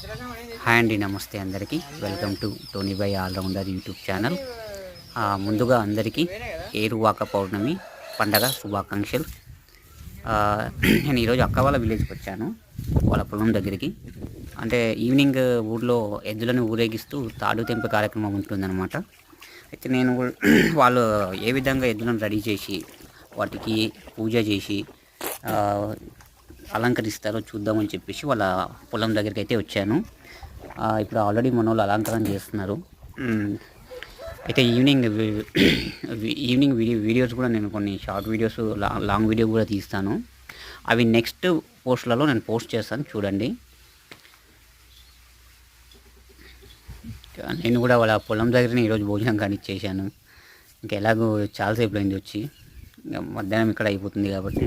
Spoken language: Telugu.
హాయ్ అండి, నమస్తే అందరికీ. Welcome to Tony by allrounder YouTube channel. ముందుగా అందరికీ ఏరువాక పౌర్ణమి పండగ శుభాకాంక్షలు. నేను ఈరోజు అక్క వాళ్ళ విలేజ్కి వచ్చాను, వాళ్ళ పొలం దగ్గరికి. అంటే ఈవినింగ్ ఊర్లో ఎద్దులను ఊరేగిస్తూ తాడు తెంపు కార్యక్రమం ఉంటుందన్నమాట. అయితే నేను వాళ్ళు ఏ విధంగా ఎద్దులను రెడీ చేసి వాటికి పూజ చేసి అలంకరిస్తారో చూద్దామని చెప్పేసి వాళ్ళ పొలం దగ్గరికి అయితే వచ్చాను. ఇప్పుడు ఆల్రెడీ మన వాళ్ళు అలంకరణ చేస్తున్నారు. అయితే ఈవినింగ్ వీడియోస్ కూడా నేను కొన్ని షార్ట్ వీడియోస్, లాంగ్ వీడియో కూడా తీస్తాను. అవి నెక్స్ట్ పోస్ట్లలో నేను పోస్ట్ చేస్తాను, చూడండి. నేను కూడా వాళ్ళ పొలం దగ్గరనే ఈరోజు భోజనం కానీ ఇచ్చేసాను. ఇంకా ఎలాగో చాలాసేపు అయింది వచ్చి, ఇంకా మధ్యాహ్నం ఇక్కడ అయిపోతుంది కాబట్టి